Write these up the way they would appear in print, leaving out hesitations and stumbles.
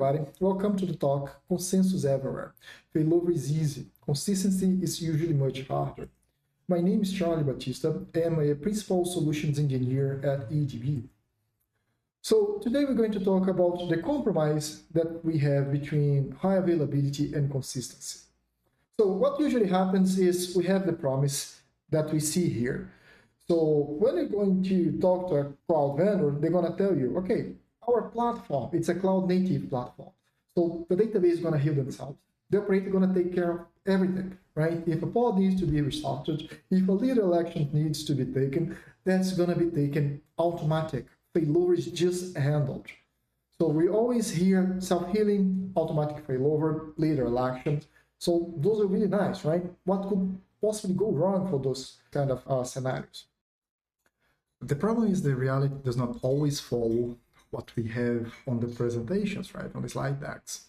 everybody. Welcome to the talk, Consensus Everywhere. Failover is easy. Consistency is usually much harder. My name is Charly Batista. I am a Principal Solutions Engineer at EDB. So today we're going to talk about the compromise that we have between high availability and consistency. So what usually happens is we have the promise that we see here. So when you're going to talk to a cloud vendor, they're going to tell you, okay, our platform, it's a cloud native platform. So the database is going to heal themselves. The operator is going to take care of everything, right? If a pod needs to be restarted, if a leader action needs to be taken, that's going to be taken automatic. Failover is just handled. So we always hear self-healing, automatic failover, leader actions. So those are really nice, right? What could possibly go wrong for those kind of scenarios? The problem is the reality does not always follow what we have on the presentations, right, on the slide decks.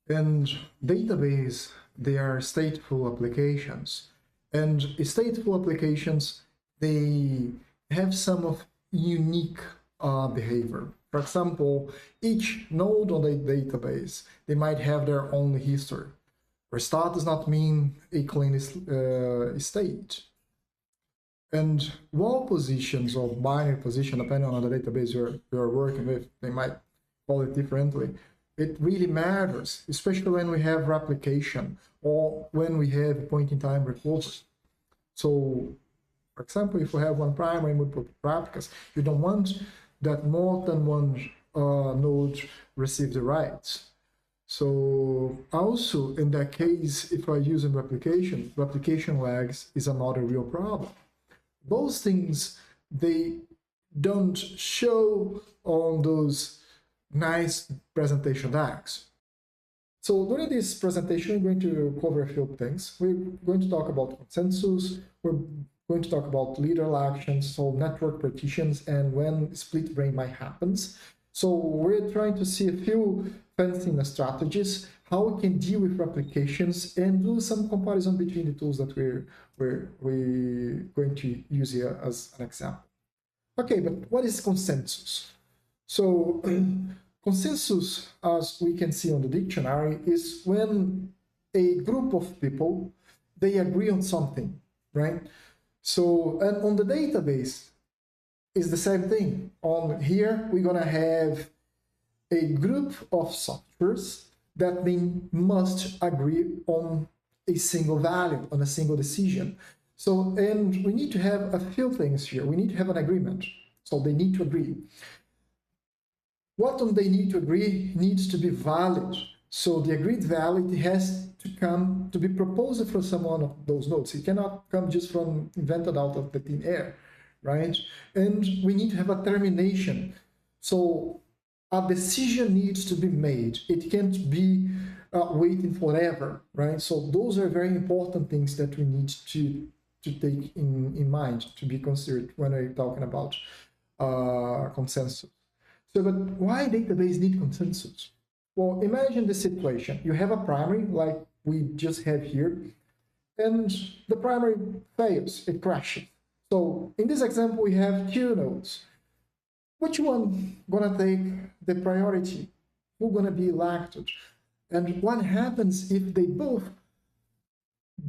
And database, they are stateful applications. And stateful applications, they have some of unique behavior. For example, each node on the database, they might have their own history. Restart does not mean a clean state. And wall positions or binary position, depending on the database you're working with, they might call it differently. It really matters, especially when we have replication or when we have point-in-time recovery. So, for example, if we have one primary and multiple replicas, you don't want that more than one node receives the rights. So also in that case, if we're using replication lags is another real problem. Those things, they don't show on those nice presentation decks. So during this presentation, we're going to cover a few things. We're going to talk about consensus. We're going to talk about leader actions, so network partitions, and when split brain might happen. So we're trying to see a few fencing strategies, how we can deal with replications, and do some comparison between the tools that we're going to use here as an example. Okay, but what is consensus? So consensus, as we can see on the dictionary, is when a group of people, they agree on something, right? So, and on the database, is the same thing. On here, we're gonna have a group of softwares that they must agree on a single value, on a single decision. So, and we need to have a few things here. We need to have an agreement. So they need to agree. What they need to agree needs to be valid. So the agreed value has to come to be proposed from someone of those nodes. It cannot come just from invented out of the thin air, right? And we need to have a termination. So a decision needs to be made. It can't be waiting forever, right? So those are very important things that we need to take in mind, to be considered when we're talking about consensus. So, but why database need consensus? Well, imagine the situation. You have a primary, like we just have here, and the primary fails, it crashes. So in this example, we have two nodes. Which one gonna take the priority? Who's gonna be elected? And what happens if they both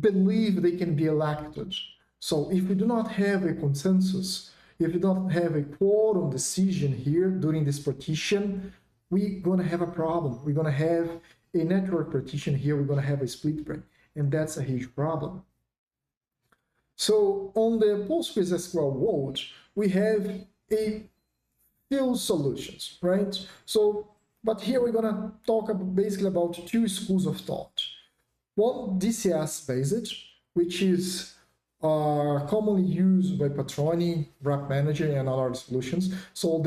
believe they can be elected? So if we do not have a consensus, if we don't have a quorum decision here during this partition, we're gonna have a problem. We're gonna have a network partition here, we're gonna have a split brain, and that's a huge problem. So on the PostgreSQL world, we have a few solutions, right? So, but here we're gonna talk basically about two schools of thought. One, DCS based, which is commonly used by Patroni, Wrap Manager, and other solutions. So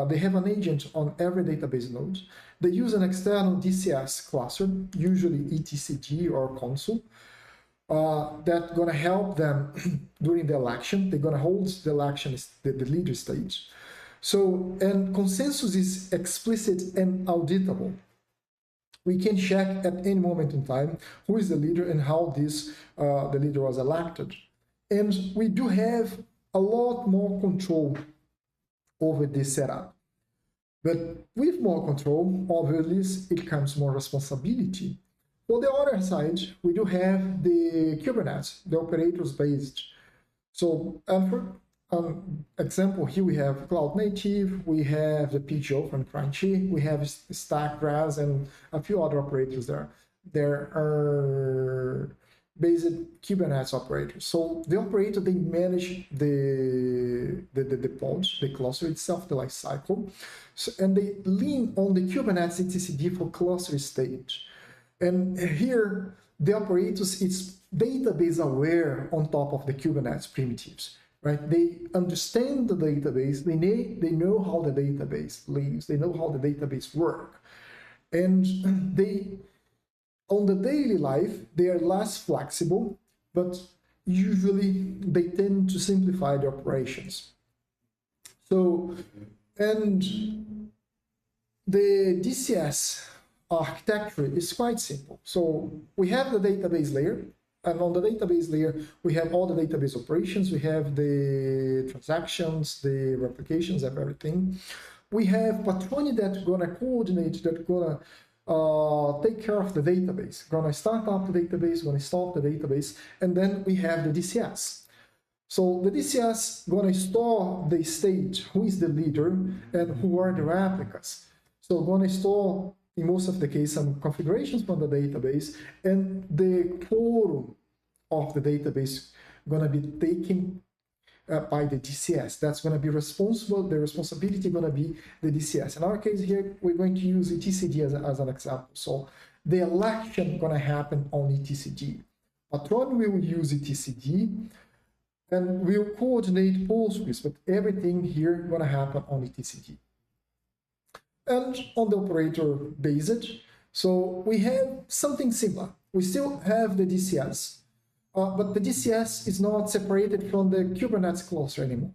they have an agent on every database node. They use an external DCS cluster, usually etcd or console, that's going to help them during the election. They're going to hold the election, the leader stage. So, and consensus is explicit and auditable. We can check at any moment in time who is the leader and how the leader was elected. And we do have a lot more control over this setup. But with more control, obviously, it comes more responsibility. On the other side, we do have the Kubernetes, the operators based. So, for example, here we have Cloud Native, we have the PGO from Crunchy, we have Stack, Grass, and a few other operators there. There are based Kubernetes operators. So the operator, they manage the pods, the cluster itself, the life cycle, and they lean on the Kubernetes etcd for cluster stage. And here, the operators, it's database aware on top of the Kubernetes primitives, right? They understand the database, they know how the database lives, they know how the database works. And they, on the daily life, they are less flexible, but usually they tend to simplify the operations. So, and the DCS architecture is quite simple. So we have the database layer, and on the database layer, we have all the database operations, we have the transactions, the replications of everything. We have Patroni that's gonna coordinate, that's gonna take care of the database, gonna start up the database, gonna stop the database, and then we have the DCS. So the DCS gonna store the state, who is the leader, and who are the replicas. So gonna store, in most of the case, some configurations from the database, and the quorum of the database gonna be taken by the DCS. That's gonna be responsible, the responsibility gonna be the DCS. In our case here, we're going to use etcd as an example. So the election gonna happen on etcd. Patron will use etcd, and we'll coordinate Postgres, but everything here gonna happen on etcd. And on the operator based, so we have something similar. We still have the DCS, but the DCS is not separated from the Kubernetes cluster anymore.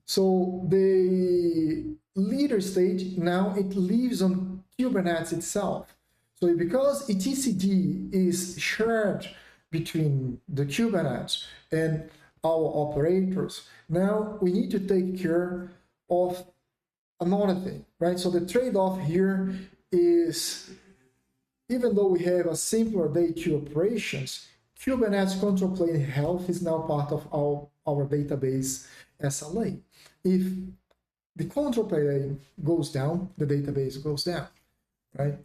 So the leader state, now it lives on Kubernetes itself. So because etcd is shared between the Kubernetes and our operators, now we need to take care of another thing, right? So the trade-off here is, even though we have a simpler day 2 operations, Kubernetes control plane health is now part of our database SLA. If the control plane goes down, the database goes down, right?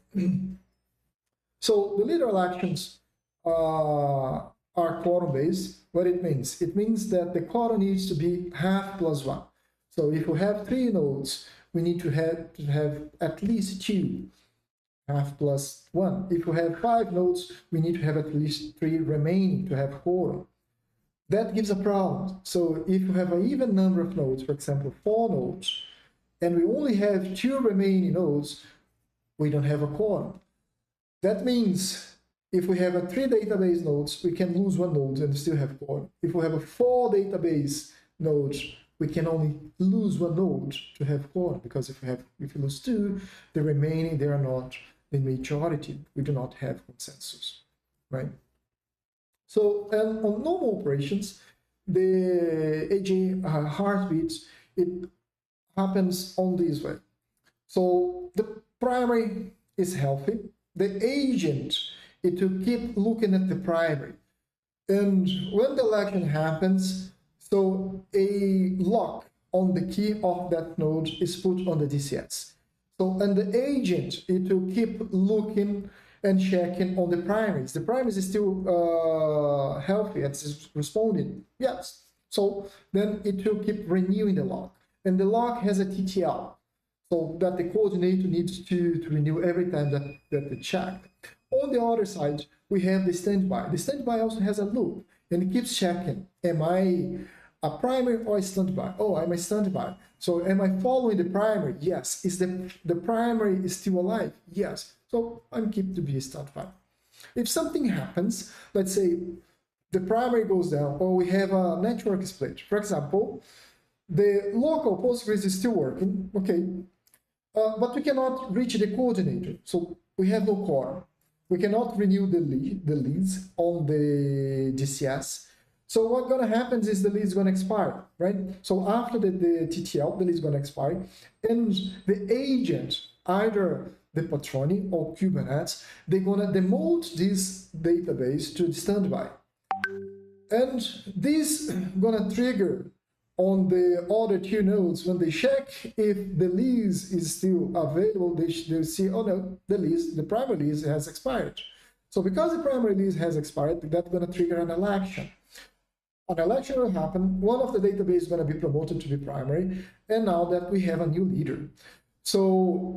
So the literal actions are quorum-based. What it means? It means that the quorum needs to be half plus 1. So if we have 3 nodes, we need to have at least 2, half plus 1. If we have 5 nodes, we need to have at least 3 remaining to have quorum. That gives a problem. So if you have an even number of nodes, for example, 4 nodes, and we only have 2 remaining nodes, we don't have a quorum. That means if we have 3 database nodes, we can lose 1 node and still have quorum. If we have 4 database nodes, we can only lose 1 node to have quorum, because if you lose 2, the remaining, they are not the majority. We do not have consensus, right? So, and on normal operations, the AJ heartbeats, it happens on this way. So the primary is healthy. The agent, it will keep looking at the primary. And when the election happens, so a lock on the key of that node is put on the DCS. So, and the agent, it will keep looking and checking on the primaries. The primaries is still healthy, it's responding, yes. So then it will keep renewing the lock. And the lock has a TTL, so that the coordinator needs to renew every time that they check. On the other side, we have the standby. The standby also has a loop, and it keeps checking. Am I a primary or a standby? Oh, I'm a standby. So am I following the primary? Yes. Is the primary is still alive? Yes. So I'm keep to be a standby. If something happens, let's say the primary goes down, or we have a network split. For example, the local Postgres is still working, okay, but we cannot reach the coordinator. So we have no quorum. We cannot renew the leads on the DCS. So what's going to happen is the lease is going to expire, right? So after the TTL, the lease is going to expire, and the agent, either the Patroni or Kubernetes, they're going to demote this database to standby. And this going to trigger on the other two nodes. When they check if the lease is still available, they see, oh no, the primary lease has expired. So because the primary lease has expired, that's going to trigger an election. An election will happen, one of the database is going to be promoted to be primary, and now that we have a new leader. So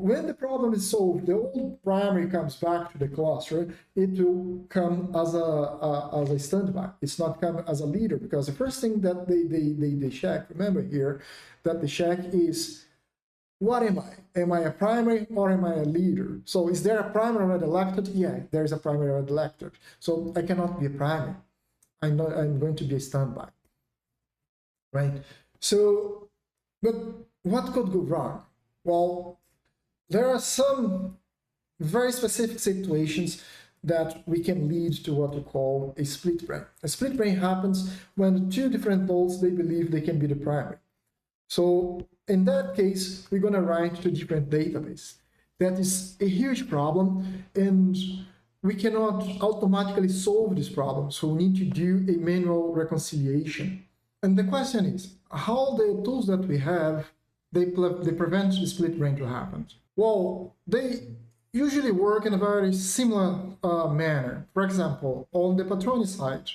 when the problem is solved, the old primary comes back to the cluster, it will come as a standby. It's not come as a leader, because the first thing that they check, remember here, that the check is, what am I? Am I a primary or am I a leader? So is there a primary already elected? Yeah, there is a primary already elected. So I cannot be a primary. I'm going to be a standby, right? So, but what could go wrong? Well, there are some very specific situations that we can lead to what we call a split brain. A split brain happens when two different nodes, they believe they can be the primary. So in that case, we're going to write to different database. That is a huge problem, and we cannot automatically solve this problem. So we need to do a manual reconciliation. And the question is, how the tools that we have, they prevent the split brain to happen? Well, they usually work in a very similar manner. For example, on the Patroni side,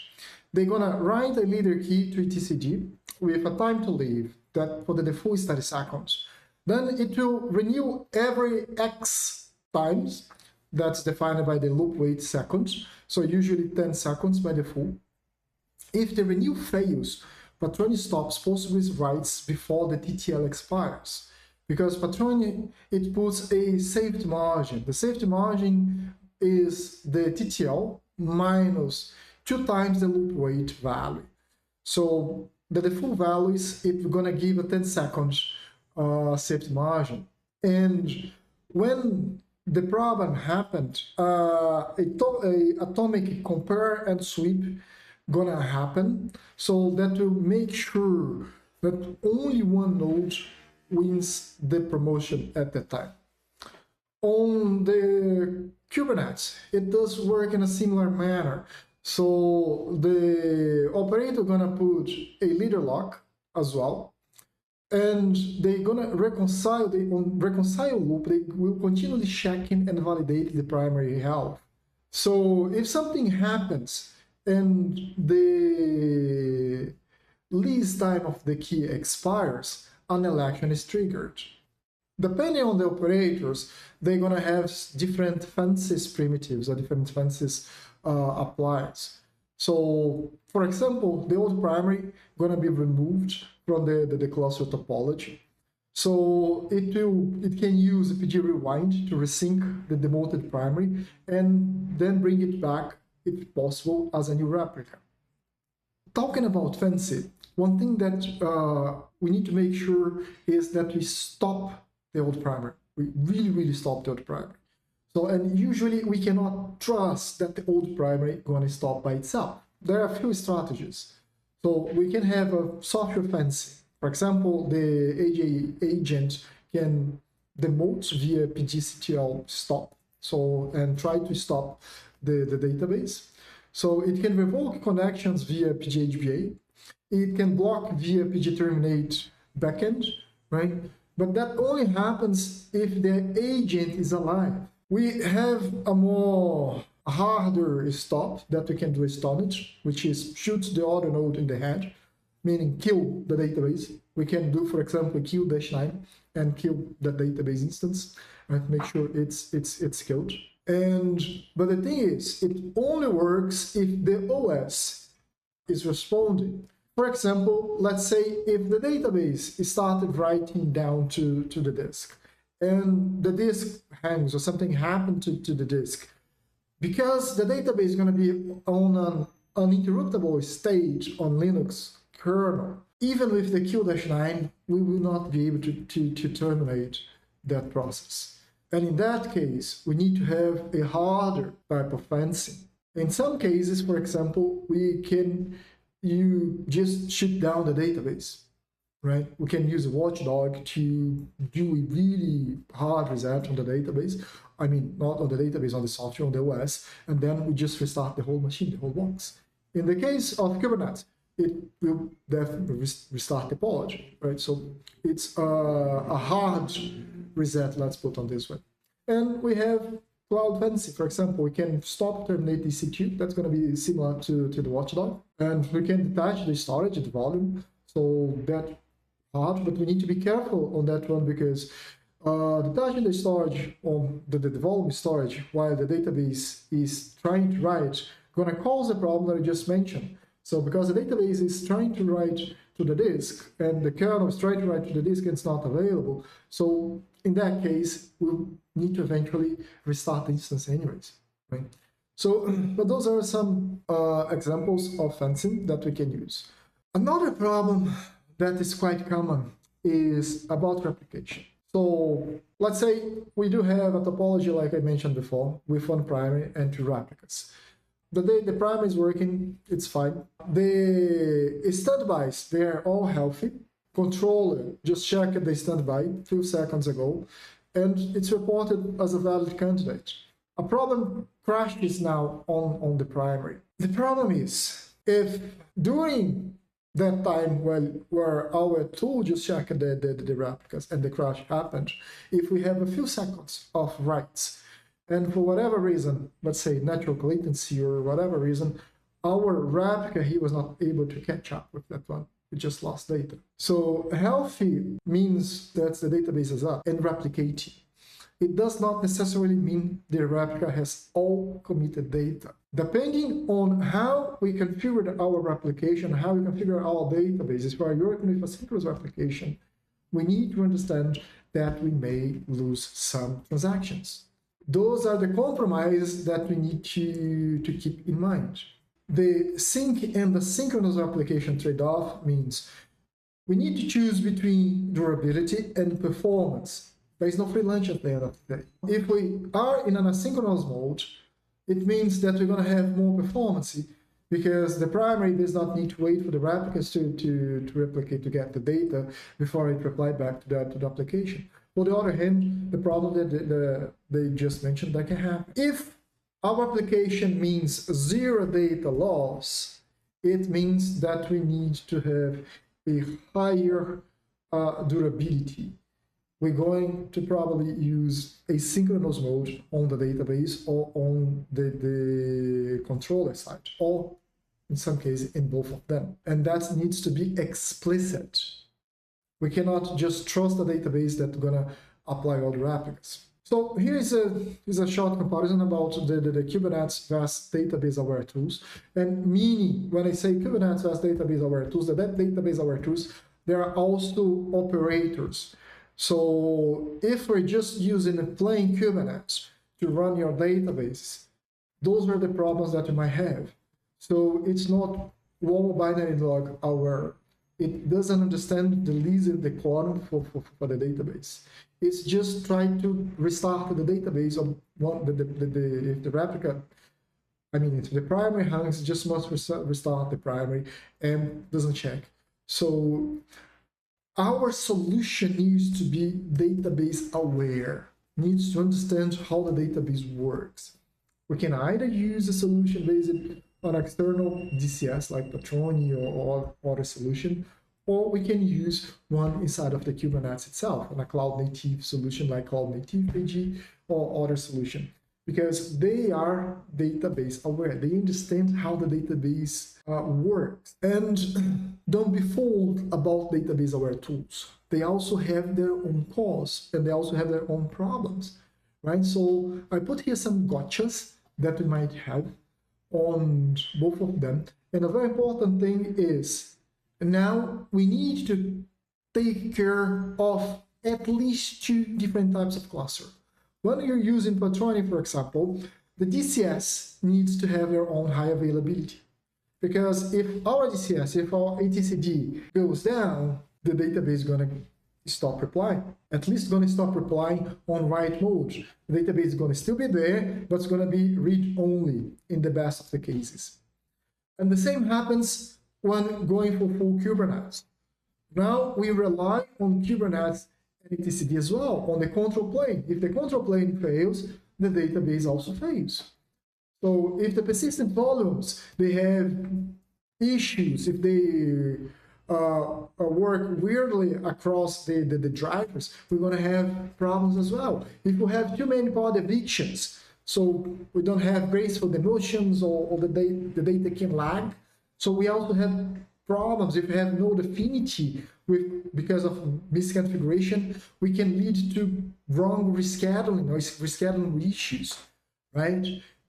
they're going to write a leader key to etcd with a time to leave that for the default is 30 seconds. Then it will renew every X times. That's defined by the loop wait seconds. So usually 10 seconds by default. If the renew fails, Patroni stops Postgres writes before the TTL expires. Because Patroni, it puts a safety margin. The safety margin is the TTL minus 2 times the loop wait value. So the default value is it's going to give a 10 seconds safety margin. And when the problem happened, a atomic compare and sweep gonna happen, so that will make sure that only one node wins the promotion at that time. On the Kubernetes, it does work in a similar manner. So the operator gonna put a leader lock as well, and they're gonna reconcile loop. They will continually checking and validate the primary health. So if something happens and the lease time of the key expires, an election is triggered. Depending on the operators, they're gonna have different fences primitives or different fences applies. So, for example, the old primary gonna be removed from the cluster topology. So it can use a PG rewind to resync the demoted primary and then bring it back, if possible, as a new replica. Talking about fancy, one thing that we need to make sure is that we stop the old primary. We really stop the old primary. So, and usually we cannot trust that the old primary is going to stop by itself. There are a few strategies. So we can have a software fancy. For example, the AJ agent can demote via pgctl stop, so and try to stop the database. So it can revoke connections via pghba. It can block via pgterminate backend, right? But that only happens if the agent is alive. We have a more harder stop that we can do a stonage, which is shoot the other node in the head, meaning kill the database. We can do, for example, kill -9 and kill the database instance, right? Make sure it's killed. But the thing is, it only works if the OS is responding. For example, let's say if the database started writing down to the disk, and the disk hangs or something happened to the disk, because the database is going to be on an uninterruptible state on Linux kernel, even with the kill-9, we will not be able to terminate that process. And in that case, we need to have a harder type of fencing. In some cases, for example, we can you just shut down the database, right? We can use a watchdog to do a really hard reset on the database. I mean, not on the database, on the software, on the OS, and then we just restart the whole machine, the whole box. In the case of Kubernetes, it will definitely restart the pod, right? So it's a hard reset, let's put on this way. And we have cloud fancy, for example, we can stop, terminate EC2. That's going to be similar to the watchdog. And we can detach the storage, the volume. So that hard, but we need to be careful on that one because detaching the storage on the volume storage while the database is trying to write going to cause a problem that I just mentioned. So because the database is trying to write to the disk and the kernel is trying to write to the disk and it's not available. So in that case, we'll need to eventually restart the instance anyways, right? So, but those are some examples of fencing that we can use. Another problem that is quite common is about replication. So let's say we do have a topology like I mentioned before with one primary and two replicas. The day the primary is working, it's fine. The standbys, they're all healthy. Controller just checked the standby a few seconds ago, and it's reported as a valid candidate. A problem crashes now on the primary. The problem is, if during that time where our tool just checked the replicas and the crash happened, if we have a few seconds of writes, and for whatever reason, let's say natural latency or whatever reason, our replica, he was not able to catch up with that one. We just lost data. So healthy means that the database is up and replicating. It does not necessarily mean the replica has all committed data. Depending on how we configure our replication, how we configure our databases, if we are working with a synchronous replication, we need to understand that we may lose some transactions. Those are the compromises that we need to keep in mind. The sync and the synchronous replication trade-off means we need to choose between durability and performance. There is no free lunch at the end of the day. If we are in an asynchronous mode, it means that we're going to have more performance because the primary does not need to wait for the replicas to replicate to get the data before it replies back to the application. On the other hand, the problem that they just mentioned that can happen. If our application means zero data loss, it means that we need to have a higher durability. We're going to probably use asynchronous mode on the database or on the controller side, or in some cases in both of them. And that needs to be explicit. We cannot just trust the database that's going to apply all the replicas. So here is a short comparison about the Kubernetes vast database aware tools. And meaning, when I say Kubernetes vast database aware tools, that database aware tools, there are also operators. So if we're just using a plain Kubernetes to run your database, those are the problems that you might have. So it's not one binary log aware. It doesn't understand the least and the quorum for the database. It's just trying to restart the database of the replica. I mean, if the primary hangs, just must restart the primary and doesn't check. So our solution needs to be database aware, needs to understand how the database works. We can either use a solution based on external DCS like Patroni or other solution, or we can use one inside of the Kubernetes itself, on a cloud-native solution like Cloud Native AG or other solution, because they are database aware. They understand how the database works. And don't be fooled about database aware tools. They also have their own costs and they also have their own problems, right? So I put here some gotchas that we might have on both of them. And a very important thing is, now we need to take care of at least two different types of cluster. When you're using Patroni, for example, the DCS needs to have their own high availability. Because if our DCS, if our ATCD goes down, the database is going to stop replying. At least going to stop replying on write mode. The database is going to still be there, but it's going to be read only in the best of the cases. And the same happens when going for full Kubernetes. Now we rely on Kubernetes and etcd as well, on the control plane. If the control plane fails, the database also fails. So if the persistent volumes, they have issues, if they work weirdly across the drivers, we're going to have problems as well. If we have too many pod evictions, so we don't have graceful demotions, or the data can lag. So we also have problems if we have node affinity because of misconfiguration. We can lead to wrong rescheduling or rescheduling issues, right?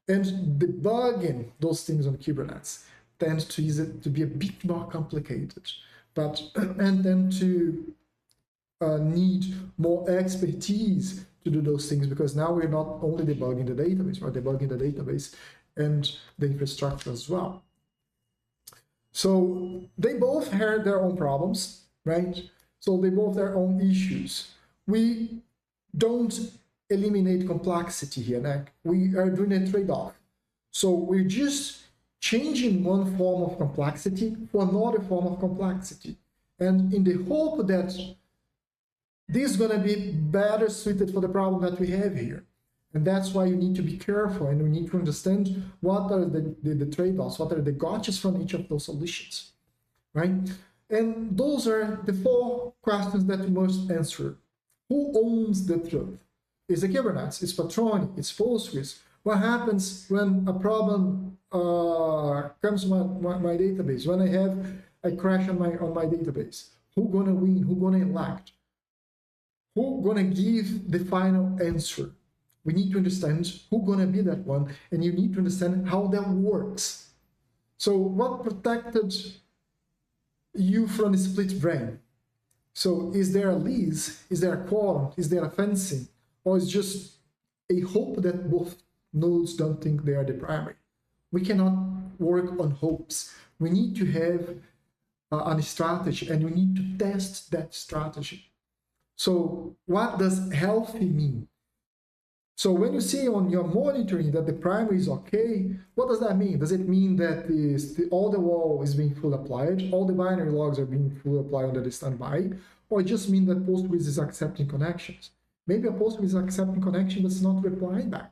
And debugging those things on Kubernetes tends to be a bit more complicated, and then to need more expertise to do those things, because now we're not only debugging the database, we're debugging the database and the infrastructure as well. So they both have their own problems, right? So they both have their own issues. We don't eliminate complexity here, Nick. We are doing a trade-off. So we're just changing one form of complexity for another form of complexity. And in the hope that this is going to be better suited for the problem that we have here. And that's why you need to be careful, and we need to understand what are the trade-offs, what are the gotchas from each of those solutions, right? And those are the 4 questions that you must answer. Who owns the truth? Is it Kubernetes? It's Patroni? It's Postgres? What happens when a problem comes to my database? When I have a crash on my database? Who gonna win? Who gonna elect? Who gonna give the final answer? We need to understand who's going to be that one, and you need to understand how that works. So what protected you from the split brain? So is there a lease? Is there a quorum? Is there a fencing? Or is just a hope that both nodes don't think they are the primary? We cannot work on hopes. We need to have a strategy, and we need to test that strategy. So what does healthy mean? So when you see on your monitoring that the primary is okay, what does that mean? Does it mean that all the wall is being fully applied, all the binary logs are being fully applied under the standby, or it just means that Postgres is accepting connections? Maybe a Postgres is accepting connection that's not replying back.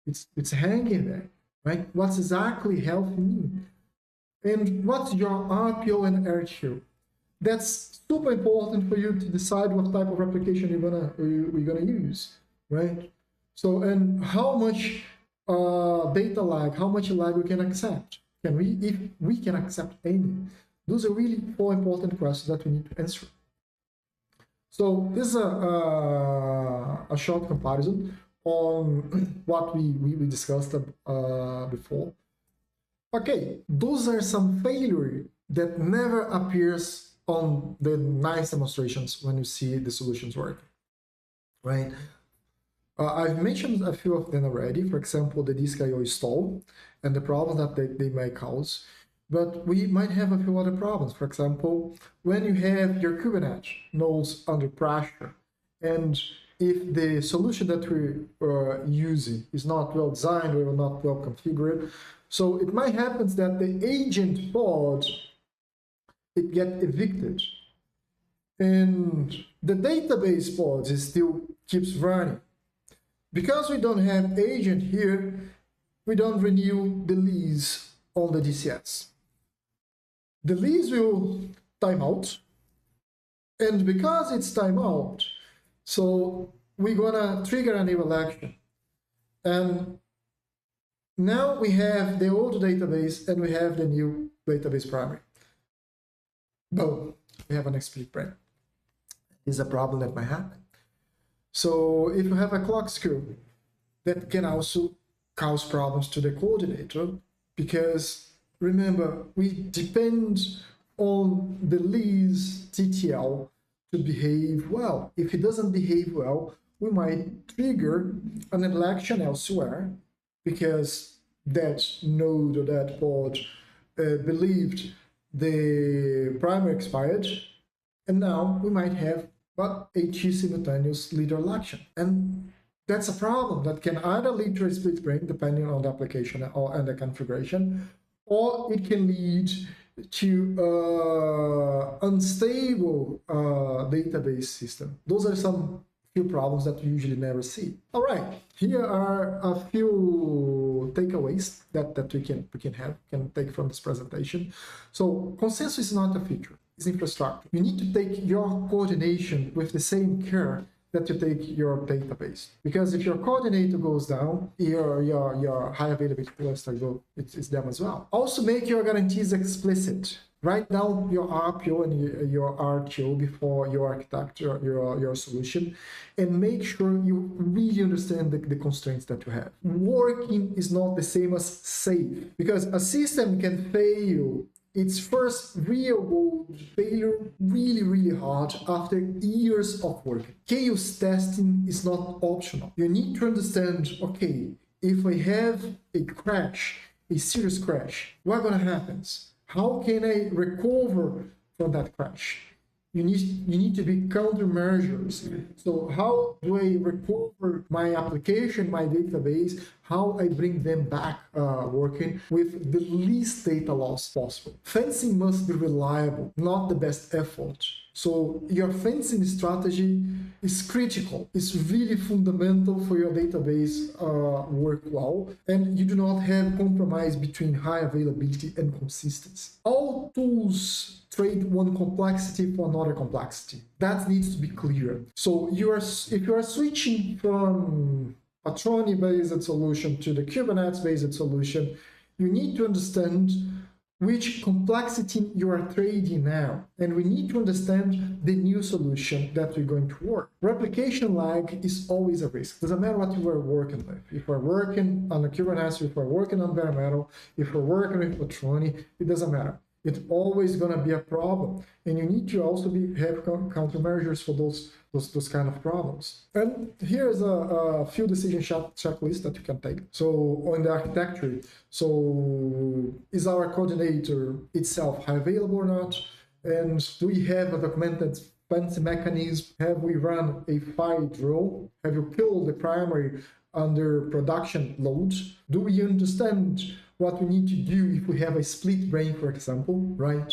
It's hanging there, right? What's exactly healthy mean? And what's your RPO and RTO? That's super important for you to decide what type of application we're gonna use, right? So, and how much data lag, how much lag we can accept? Can we, if we can accept any? Those are really 4 important questions that we need to answer. So this is a short comparison on what we discussed before. Okay, those are some failures that never appears on the nice demonstrations when you see the solutions working, right? I've mentioned a few of them already, for example, the disk I/O stall and the problem that they may cause, but we might have a few other problems. For example, when you have your Kubernetes nodes under pressure, and if the solution that we're using is not well designed or not well configured, so it might happen that the agent pod, it gets evicted, and the database pod still keeps running. Because we don't have agent here, we don't renew the lease on the DCS. The lease will time out, and because it's time out, so we're gonna trigger a new election. And now we have the old database and we have the new database primary. Boom, we have an split brain. This is a problem that might happen. So if you have a clock skew, that can also cause problems to the coordinator, because remember, we depend on the lease TTL to behave well. If it doesn't behave well, we might trigger an election elsewhere because that node or that pod believed the primary expired, and now we might have but a two simultaneous leader election. And that's a problem that can either lead to a split brain, depending on the application and the configuration, or it can lead to unstable database system. Those are some few problems that we usually never see. All right, here are a few takeaways that we can take from this presentation. So consensus is not a feature, it's infrastructure. You need to take your coordination with the same care that you take your database. Because if your coordinator goes down, your high availability cluster it's them as well. Also make your guarantees explicit. Write down your RPO and your RTO before you architect your solution, and make sure you really understand the constraints that you have. Working is not the same as safe, because a system can fail its first real-world failure really hard after years of work. Chaos testing is not optional. You need to understand, okay, if I have a crash, a serious crash, what's gonna happen? How can I recover from that crash? You need to be countermeasures. So how do I recover my application, my database, how I bring them back working with the least data loss possible? Fencing must be reliable, not the best effort. So your fencing strategy is critical. It's really fundamental for your database work well, and you do not have compromise between high availability and consistency. All tools trade one complexity for another complexity. That needs to be clear. So if you are switching from a Charly-based solution to the Kubernetes-based solution, you need to understand which complexity you are trading now. And we need to understand the new solution that we're going to work. Replication lag is always a risk. Doesn't matter what you are working with. If we're working on a Kubernetes, if we're working on bare metal, if we're working with Charly, it doesn't matter. It's always going to be a problem. And you need to also have countermeasures for those kind of problems. And here's a few decision checklists that you can take. So on the architecture, so is our coordinator itself high available or not? And do we have a documented fancy mechanism? Have we run a fire drill? Have you killed the primary under production loads? Do we understand what we need to do if we have a split brain, for example, right?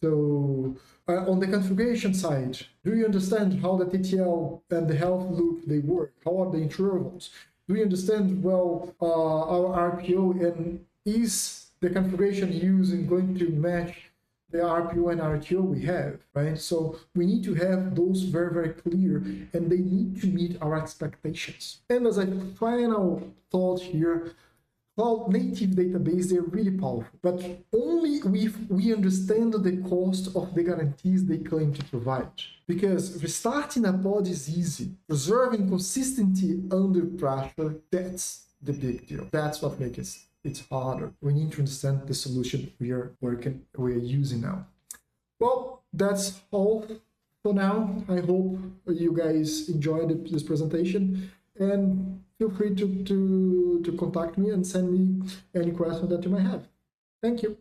So on the configuration side, do you understand how the TTL and the health loop, they work? How are the intervals? Do you understand well our RPO, and is the configuration using going to match the RPO and RTO we have, right? So we need to have those very clear, and they need to meet our expectations. And as a final thought here, cloud native database, they're really powerful, but only if we understand the cost of the guarantees they claim to provide. Because restarting a pod is easy. Preserving consistency under pressure, that's the big deal. That's what makes it's harder. We need to understand the solution we are using now. Well, that's all for now. I hope you guys enjoyed this presentation, and feel free to contact me and send me any questions that you might have. Thank you.